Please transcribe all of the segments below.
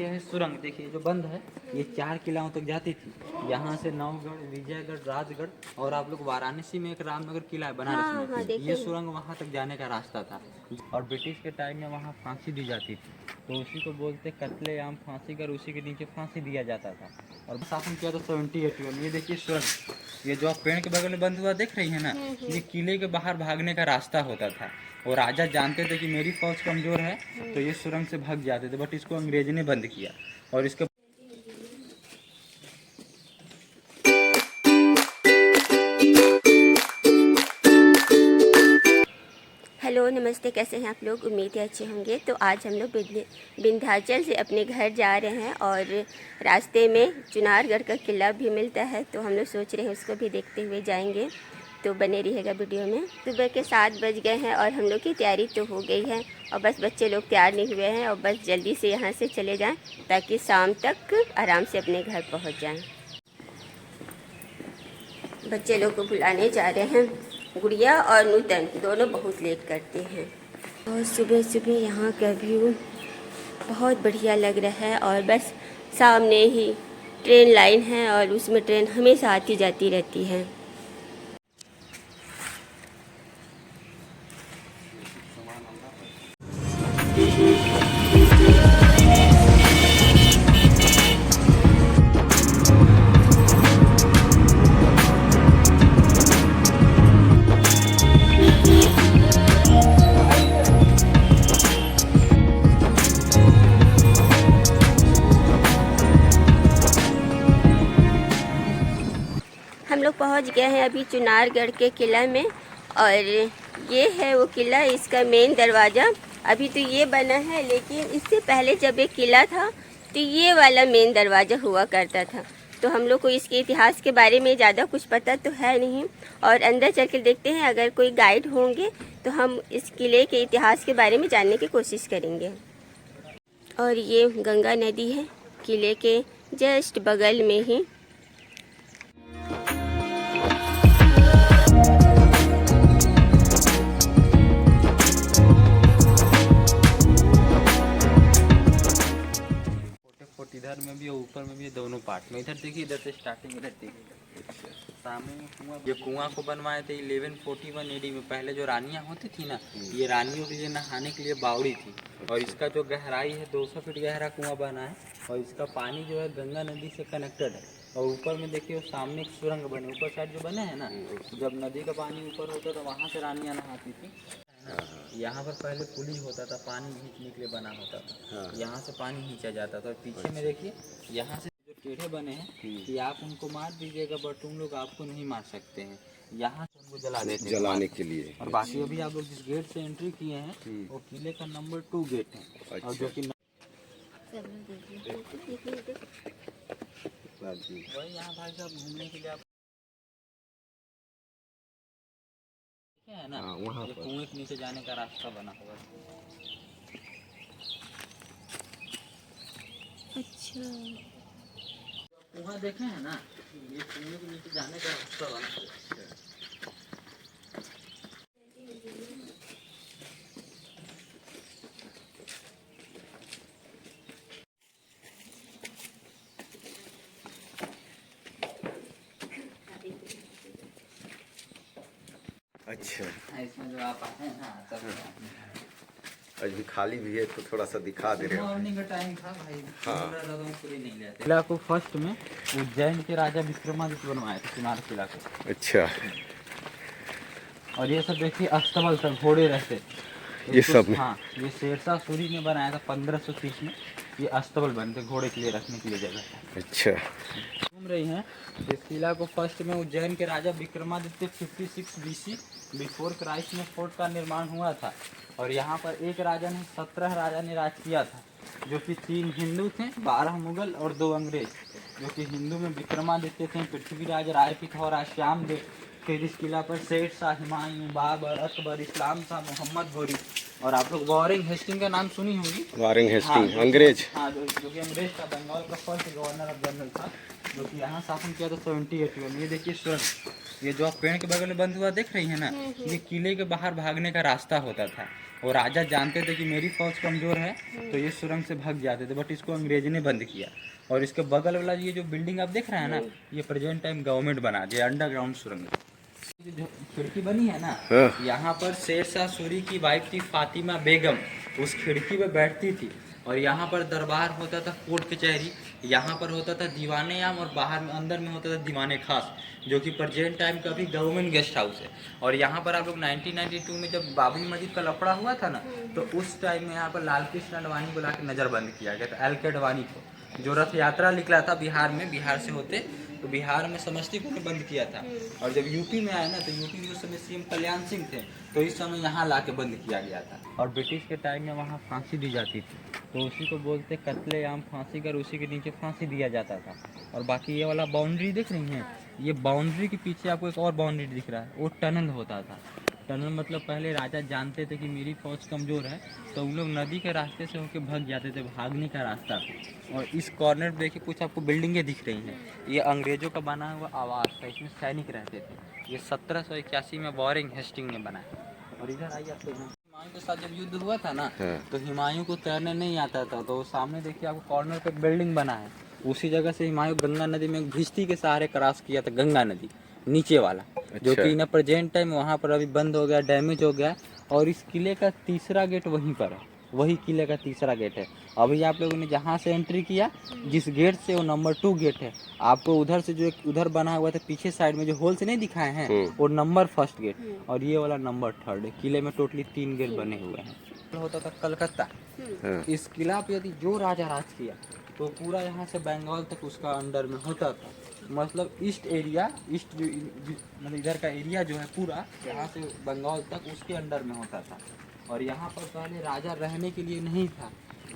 ये है सुरंग। देखिए जो बंद है ये 4 किलाओं तक जाती थी। यहाँ से नवगढ़, विजयगढ़, राजगढ़ और आप लोग वाराणसी में एक रामनगर किला है बनारस में, ये सुरंग वहाँ तक जाने का रास्ता था। और ब्रिटिश के टाइम में वहाँ फांसी दी जाती थी, तो उसी को बोलते कत्लेआम, फांसी कर उसी के नीचे फांसी दिया जाता था। और शासन किया था 78 में। ये देखिए सुरंग, ये जो आप पेड़ के बगल में बंद हुआ देख रही है ना, ये किले के बाहर भागने का रास्ता होता था। और राजा जानते थे कि मेरी फौज कमजोर है तो ये सुरंग से भाग जाते थे, बट इसको अंग्रेज ने बंद किया। और इसके हेलो नमस्ते, कैसे हैं आप लोग? उम्मीद है अच्छे होंगे। तो आज हम लोग विंध्याचल से अपने घर जा रहे हैं और रास्ते में चुनारगढ़ का किला भी मिलता है, तो हम लोग सोच रहे हैं उसको भी देखते हुए जाएंगे। तो बने रहिएगा वीडियो में। सुबह के 7 बज गए हैं और हम लोग की तैयारी तो हो गई है और बस बच्चे लोग तैयार नहीं हुए हैं और बस जल्दी से यहाँ से चले जाएँ ताकि शाम तक आराम से अपने घर पहुँच जाएँ। बच्चे लोग को बुलाने जा रहे हैं। गुड़िया और नूतन दोनों बहुत लेट करते हैं। और सुबह सुबह यहाँ का व्यू बहुत बढ़िया लग रहा है और बस सामने ही ट्रेन लाइन है और उसमें ट्रेन हमेशा आती जाती रहती है। हम लोग पहुंच गए हैं अभी चुनारगढ़ के किला में और ये है वो किला, इसका मेन दरवाज़ा। अभी तो ये बना है, लेकिन इससे पहले जब एक किला था तो ये वाला मेन दरवाज़ा हुआ करता था। तो हम लोग को इसके इतिहास के बारे में ज़्यादा कुछ पता तो है नहीं और अंदर चल के देखते हैं, अगर कोई गाइड होंगे तो हम इस किले के इतिहास के बारे में जानने की कोशिश करेंगे। और ये गंगा नदी है किले के जस्ट बगल में ही। इधर में भी और ऊपर में भी, दोनों पार्ट में। इधर देखिए, इधर से स्टार्टिंग, इधर देखिए सामने में कुआं। ये कुआं को बनवाए थे 1141 AD में। पहले जो रानियां होती थी ना, ये रानियों के लिए नहाने के लिए बावड़ी थी। और इसका जो गहराई है 200 फीट गहरा कुआं बना है और इसका पानी जो है गंगा नदी से कनेक्टेड है। और ऊपर में देखिए सामने एक सुरंग बने, ऊपर साइड जो बने हैं ना, जब नदी का पानी ऊपर होता तो वहाँ से रानियाँ नहाती थी। यहाँ पर पहले पुलिस होता था, पानी खींचने के लिए बना होता था। यहाँ से पानी खींचा जाता था। और पीछे में देखिए यहाँ से जो टेढ़े बने हैं कि आप उनको मार दीजिएगा बट तुम लोग आपको नहीं मार सकते हैं। यहाँ से उनको जला देते हैं जलाने के लिए। और बाकी अभी आप लोग जिस गेट से एंट्री किए हैं वो किले का नंबर 2 गेट है। अच्छा। और जो कि वही यहाँ भाई साहब घूमने के लिए आप है ना, वहाँ पर कुएं के नीचे जाने का रास्ता बना हुआ है। अच्छा, कुआं देखे हैं ना, ये कुएं के नीचे जाने का रास्ता बना हुआ है। अच्छा, इसमें जो आप आए हैं ना, सब आज भी खाली भी है तो थोड़ा सा दिखा दे रहे हो। मॉर्निंग का टाइम था भाई। हाँ। नहीं लेते किला को फर्स्ट में उज्जैन के राजा विक्रमादित्य बनवाए थे चुनार किला को। अच्छा। और ये सब देखिए अस्तबल सब घोड़े रहते ये सब में? हाँ, ये शेरशाह सूरी ने बनाया था 1530 में। ये अस्तबल बनते घोड़े के लिए रखने के लिए जगह। अच्छा। घूम रही हैं। इस किला को फर्स्ट में उज्जैन के राजा विक्रमादित्य 56 BC बिफोर क्राइस्ट में फोर्ट का निर्माण हुआ था। और यहाँ पर एक राजा ने 17 राजा ने राज किया था, जो कि 3 हिंदू थे, 12 मुगल और 2 अंग्रेज। जो कि हिंदू में विक्रमादित्य थे, पृथ्वीराज, राय पिथौरा, श्यामदेव। फिर इस किला पर शेर शाह, हुमायूं, बाबर, अकबर, इस्लाम शाह, मोहम्मद घोरी। और आप लोग वॉरेन हेस्टिंग का नाम सुनी होंगी। वॉरेन हेस्टिंग हाँ, अंग्रेज। हाँ, जो कि अंग्रेज का बंगाल का फर्स्ट गवर्नर ऑफ जनरल था, जो कि यहाँ शासन किया था 78 में। ये देखिए सुरंग, ये जो आप पेड़ के बगल में बंद हुआ देख रही है ना, ये किले के बाहर भागने का रास्ता होता था। और राजा जानते थे कि मेरी फौज कमजोर है तो ये सुरंग से भाग जाते थे, बट इसको अंग्रेज ने बंद किया। और इसके बगल वाला ये जो बिल्डिंग आप देख रहे हैं ना, ये प्रेजेंट टाइम गवर्नमेंट बना दिया, अंडरग्राउंड सुरंग। ये जो खिड़की बनी है ना, यहाँ पर शेरशाह सूरी की वाइफ थी फातिमा बेगम, उस खिड़की पे बैठती थी। और यहाँ पर दरबार होता था, कोर्ट कचहरी, यहाँ पर होता था दीवाने आम, और बाहर में अंदर में होता था दीवाने खास, जो कि प्रेजेंट टाइम का भी गवर्नमेंट गेस्ट हाउस है। और यहाँ पर आप लोग 1992 में जब बाबरी मस्जिद का लफड़ा हुआ था ना, तो उस टाइम में यहाँ पर लाल कृष्ण अडवाणी को लाके नज़रबंद किया गया था, एल के अडवाणी को, जो रथ यात्रा निकला था बिहार में, बिहार से होते, तो बिहार में समस्तीपुर में बंद किया था। और जब यूपी में आया ना, तो यूपी में उस समय सीएम कल्याण सिंह थे, तो इस समय यहाँ लाके बंद किया गया था। और ब्रिटिश के टाइम में वहाँ फांसी दी जाती थी, तो उसी को बोलते कत्लेआम फांसी कर, उसी के नीचे फांसी दिया जाता था। और बाकी ये वाला बाउंड्री देख रही हैं, ये बाउंड्री के पीछे आपको एक और बाउंड्री दिख रहा है, वो टनल होता था। टनल मतलब पहले राजा जानते थे कि मेरी फौज कमज़ोर है, तो उन लोग नदी के रास्ते से होकर भाग जाते थे, भागने का रास्ता था। और इस कॉर्नर पे देखिए कुछ आपको बिल्डिंगें दिख रही हैं, ये अंग्रेज़ों का बना हुआ आवास था, इसमें सैनिक रहते थे। ये 1781 में वॉरेन हेस्टिंग ने बनाया। और इधर आइए आपको, हुमायूं के साथ जब युद्ध हुआ था ना, तो हुमायूं को तैरने नहीं आता था, तो सामने देखिए आपको कॉर्नर पे एक बिल्डिंग बना है, उसी जगह से हुमायूं गंगा नदी में भिश्ती के सहारे क्रॉस किया था, गंगा नदी नीचे वाला। जो कि इन प्रेजेंट टाइम वहाँ पर अभी बंद हो गया, डैमेज हो गया। और इस किले का तीसरा गेट वहीं पर है, वही किले का तीसरा गेट है। अभी आप लोगों ने जहाँ से एंट्री किया, जिस गेट से, वो नंबर 2 गेट है। आपको उधर से जो एक उधर बना हुआ था पीछे साइड में, जो होल से नहीं दिखाए हैं, वो नंबर 1 गेट, और ये वाला नंबर 3 है। किले में टोटली 3 गेट बने हुए हैं। होता था कलकत्ता, इस किला पे यदि जो राजा राज किया, तो पूरा यहाँ से बंगाल तक उसका अंडर में होता था। मतलब ईस्ट एरिया, ईस्ट मतलब इधर का एरिया जो है पूरा, यहाँ से बंगाल तक उसके अंडर में होता था। और यहाँ पर पहले राजा रहने के लिए नहीं था,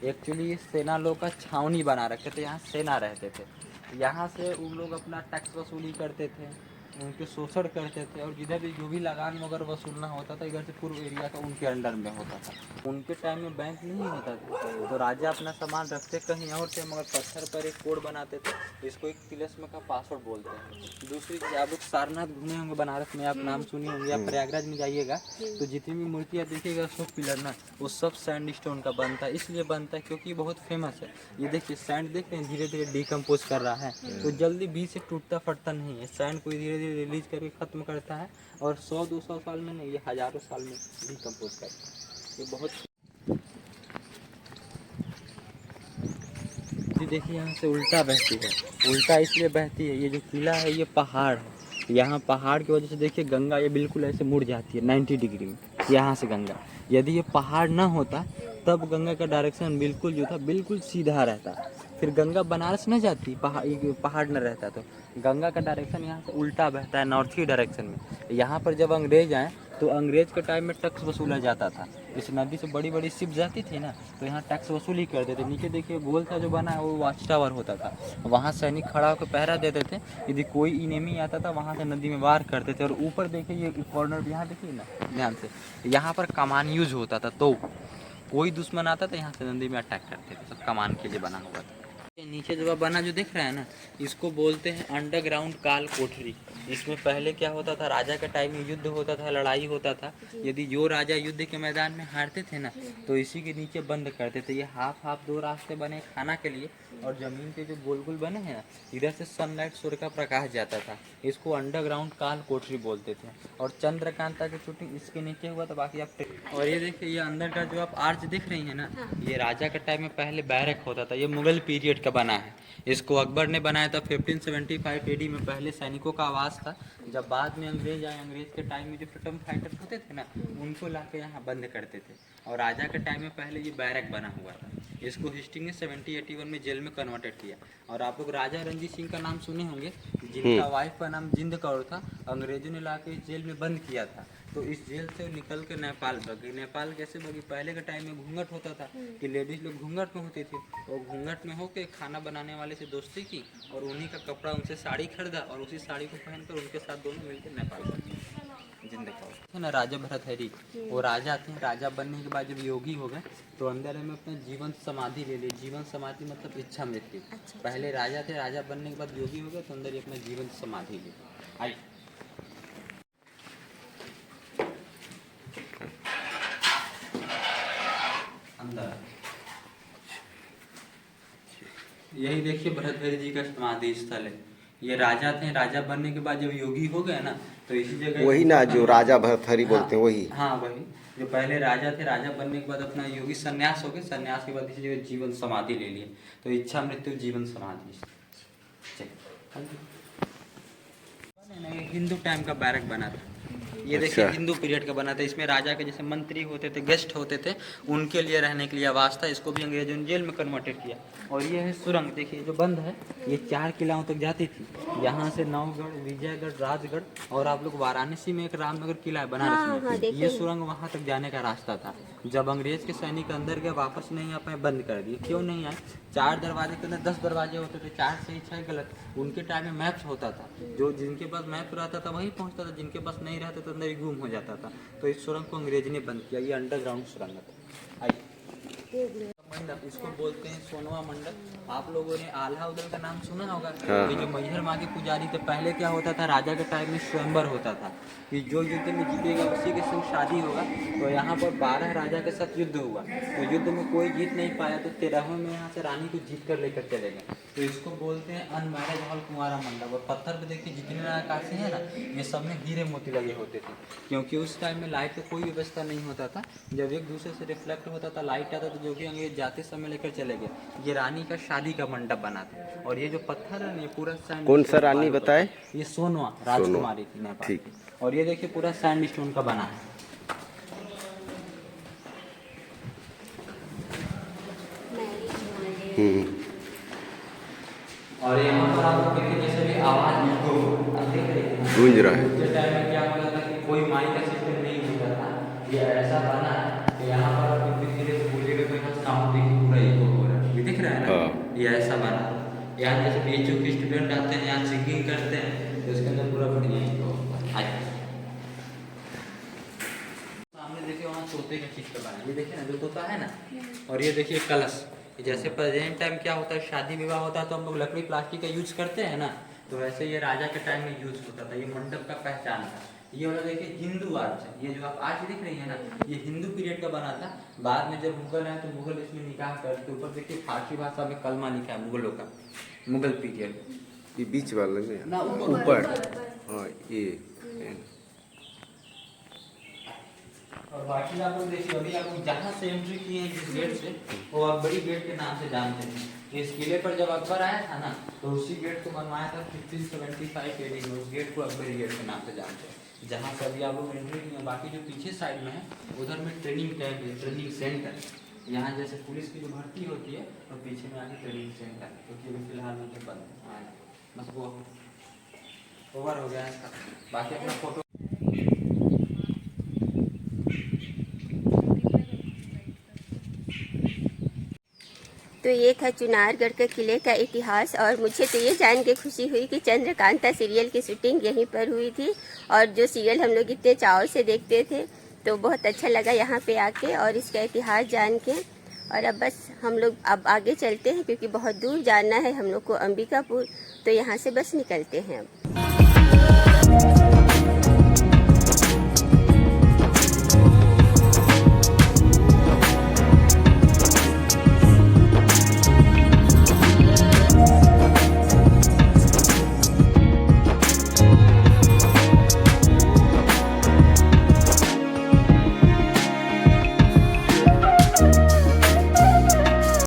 एक्चुअली सेना लोग का छावनी बना रखे थे, यहाँ सेना रहते थे। यहाँ से उन लोग अपना टैक्स वसूली करते थे, उनके शोषण करते थे। और जिधर भी जो भी लगान वगैरह वसूलना होता था, इधर से पूर्व एरिया का उनके अंडर में होता था। उनके टाइम में बैंक नहीं होता था, तो राजा अपना सामान रखते कहीं और थे, मगर पत्थर पर एक कोड बनाते थे, इसको एक तिलस्म का पासवर्ड बोलते हैं। दूसरी चीज़, आप लोग सारनाथ घूमे होंगे बनारस में, आप नाम सुने होंगे, आप प्रयागराज में जाइएगा तो जितनी भी मूर्तियाँ देखिएगा, अशोक पिलर ना, वो सब सैंड स्टोन का बनता है। इसलिए बनता है क्योंकि बहुत फेमस है। ये देखिए सैंड देख रहे हैं, धीरे धीरे डिकम्पोज कर रहा है, तो जल्दी बीच से टूटता फटता नहीं है। सैंड को धीरे धीरे रिलीज करके ख़त्म करता है, और 100-200 साल में नहीं, ये हज़ारों साल में डिकम्पोज करता है। ये बहुत देखिए, यहाँ से उल्टा बहती है। उल्टा इसलिए बहती है, ये जो किला है ये पहाड़ है, यहाँ पहाड़ की वजह से देखिए गंगा ये बिल्कुल ऐसे मुड़ जाती है 90 डिग्री में, यहाँ से गंगा। यदि ये पहाड़ ना होता, तब गंगा का डायरेक्शन बिल्कुल जो था बिल्कुल सीधा रहता, फिर गंगा बनारस न जाती, पहाड़ न रहता, तो गंगा का डायरेक्शन यहाँ से उल्टा बहता है, नॉर्थ ईस्ट डायरेक्शन में। यहाँ पर जब अंग्रेज आए, तो अंग्रेज के टाइम में टैक्स वसूला जाता था। इस नदी से बड़ी बड़ी शिप जाती थी ना, तो यहाँ टैक्स वसूली करते थे। नीचे देखिए गोल सा जो बना है, वो वाच टावर होता था, वहाँ सैनिक खड़ा होकर पहरा देते थे। यदि कोई इनेमी आता था, वहाँ से नदी में वार करते थे। और ऊपर देखिए ये कॉर्नर यहाँ देखिए ना ध्यान से, यहाँ पर कमान यूज होता था, तो कोई दुश्मन आता था यहाँ से नदी में अटैक करते थे, सब कमान के लिए बना हुआ था। नीचे जो बना जो दिख रहा है ना, इसको बोलते हैं अंडरग्राउंड काल कोठरी। इसमें पहले क्या होता था, राजा के टाइम में युद्ध होता था, लड़ाई होता था। यदि जो राजा युद्ध के मैदान में हारते थे ना, तो इसी के नीचे बंद करते थे। ये हाफ 2 रास्ते बने खाना के लिए, और ज़मीन के जो गोल गोल बने हैं ना, इधर से सनलाइट, सूर्य का प्रकाश जाता था। इसको अंडरग्राउंड काल कोठरी बोलते थे। और चंद्रकांता की शूटिंग इसके नीचे हुआ था। बाकी आप और ये देखिए, ये अंदर का जो आप आर्च दिख रही है ना, ये राजा के टाइम में पहले बैरक होता था। ये मुगल पीरियड का बना है, इसको अकबर ने बनाया था 1575 AD में। पहले सैनिकों का आवास था, जब बाद में अंग्रेज आए, अंग्रेज के टाइम में जो फ्रीडम फाइटर होते थे ना, उनको लाके यहाँ बंद करते थे। और राजा के टाइम में पहले ये बैरक बना हुआ था। इसको हिस्ट्री ने 1781 में जेल में कन्वर्टेड किया। और आप लोग राजा रणजीत सिंह का नाम सुने होंगे, जिनका वाइफ का नाम जिंद कौर था, अंग्रेजों ने लाके इस जेल में बंद किया था। तो इस जेल से निकल के नेपाल भागी। नेपाल कैसे भागी, पहले के टाइम में घूंघट होता था कि लेडीज़ लोग घूंघट में होती थी, और घूंघट में होके खाना बनाने वाले से दोस्ती की, और उन्हीं का कपड़ा उनसे साड़ी खरीदा, और उसी साड़ी को पहनकर उनके साथ दोनों मिलकर नेपाल भागे। जिंदा है ना, राजा भरथरी, वो राजा थे। राजा बनने के बाद जब योगी हो गए, तो अंदर में अपना जीवन समाधि ले ली। जीवन समाधि मतलब इच्छा मृत्यु। पहले राजा थे, राजा बनने के बाद योगी हो गए, तो अंदर ही अपना जीवन समाधि ले। आई यही देखिए भरतहरि जी का समाधि स्थल है। ये राजा थे, राजा बनने के बाद जब योगी हो गए ना तो इसी जगह वही ना जो राजा भरतहरि बोलते हैं वही। हाँ वही, जो पहले राजा थे, राजा बनने के बाद अपना योगी संन्यास हो गए, संन्यास के बाद इसी जगह जीवन समाधि ले लिए, तो इच्छा मृत्यु जीवन समाधि। ये हिंदू टाइम का बैरक बना था। ये देखिए अच्छा। हिंदू पीरियड का बना था। इसमें राजा के जैसे मंत्री होते थे, गेस्ट होते थे, उनके लिए रहने के लिए आवास था। इसको भी अंग्रेजों ने जेल में कन्वर्टेड किया। और ये है सुरंग, देखिए जो बंद है, ये 4 किलाओं तक जाती थी। यहाँ से नवगढ़, विजयगढ़, राजगढ़ और आप लोग वाराणसी में एक रामनगर किला है बनारस में, ये सुरंग वहाँ तक जाने का रास्ता था। जब अंग्रेज के सैनिक अंदर गए, वापस नहीं आ पाए, बंद कर दिए। क्यों नहीं आए? 4 दरवाजे के अंदर 10 दरवाजे होते थे, 4 सही 6 गलत। उनके टाइम में मैप्स होता था, जो जिनके पास मैप रहता था वही पहुंचता था, जिनके पास नहीं रहता तो अंदर ही गुम हो जाता था। तो इस सुरंग को अंग्रेज ने बंद किया। ये अंडरग्राउंड सुरंग था। आइए, मंडप, इसको बोलते हैं सोनवा मंडप। आप लोगों ने आल्हा उदल का नाम सुना होगा। ये जो मैहर माँ के पुजारी थे, पहले क्या होता था, राजा के टाइम में स्वयंवर होता था कि जो युद्ध में जीतेगा उसी के संग शादी होगा। तो यहाँ पर 12 राजा के साथ युद्ध हुआ, तो युद्ध में कोई जीत नहीं पाया, तो 13वें में यहाँ से रानी को जीत कर लेकर चले गए। तो इसको बोलते हैं अनमैरिज हॉल कुंवारा मंडप। और पत्थर पे देखिए जितने नक्काशी है ना, ये सब में हीरे मोती लगे होते थे, क्योंकि उस टाइम में लाइट का कोई व्यवस्था नहीं होता था। जब एक दूसरे से रिफ्लेक्ट होता था, लाइट आता था, जो कि अंग्रेज जाते समय लेकर चले गए। ये रानी का शादी का मंडप बना था। और ये जो पत्थर है ना, ये पूरा सैंड। कौन सा रानी बताए? ये सोनवा राजकुमारी थी नेपाल ठीक। की। और ये देखिए पूरा सैंड स्टोन का बना है। और यहाँ पर आप लोग देखिए जैसे भी आवाज गूंज रहा है। उस टाइम में क्या होता था कि कोई माइक का सिस्टम नहीं होता था। ये ऐसा बना है कि यहाँ पर धीरे धीरे बोलिएगा तो यहाँ साउंड देखिए पूरा इको हो रहा है। ये दिख रहा है ना, ये ऐसा बना। यहाँ जैसे बीएचयू के स्टूडेंट आते हैं, यहाँ सिंगिंग करते हैं, तो इसके अंदर पूरा बढ़िया इको होता है। सामने देखिए वहाँ तोते का चित्र बना है। ये देखिए ना जो तोता है ना, और ये देखिए कलश। जैसे प्रेजेंट टाइम क्या होता है, शादी विवाह होता है तो हम लोग लकड़ी प्लास्टिक का यूज करते हैं ना, तो वैसे ये राजा के टाइम में यूज होता था। ये मंडप का पहचान था। ये वाला देखिए हिंदू आर्च है। ये जो आप आर्च दिख रही है ना, ये हिंदू पीरियड का बना था। बाद में जब मुगल आए तो मुगल इसमें निकाह करके ऊपर देखिए फारसी भाषा में कलमा लिखा है मुगलों का, मुगल पीरियड। ये बीच वाला ना ऊपर। हाँ ये। और बाकी आप लोग देखिए, अभी आप लोग जहाँ से एंट्री किए हैं जिस गेट से, वो अकबरी गेट के नाम से जानते हैं। इस किले पर जब अकबर आया था ना, तो उसी गेट को बनवाया था 1575 AD में। उस गेट को अकबरी गेट के नाम से जानते हैं, जहाँ से अभी आप लोग एंट्री किए हैं। बाकी जो पीछे साइड में है, उधर में ट्रेनिंग कैंप है, ट्रेनिंग सेंटर। यहाँ जैसे पुलिस की जो भर्ती होती है, तो पीछे में आगे ट्रेनिंग सेंटर, क्योंकि अभी फिलहाल में तो बंद है। बस वो ओवर हो गया है इसका। बाकी अपना फोटो। तो ये था चुनारगढ़ के किले का इतिहास। और मुझे तो ये जान के खुशी हुई कि चंद्रकांता सीरियल की शूटिंग यहीं पर हुई थी, और जो सीरियल हम लोग इतने चाव से देखते थे, तो बहुत अच्छा लगा यहाँ पे आके और इसका इतिहास जान के। और अब बस हम लोग अब आगे चलते हैं, क्योंकि बहुत दूर जाना है हम लोग को, अंबिकापुर। तो यहाँ से बस निकलते हैं अब।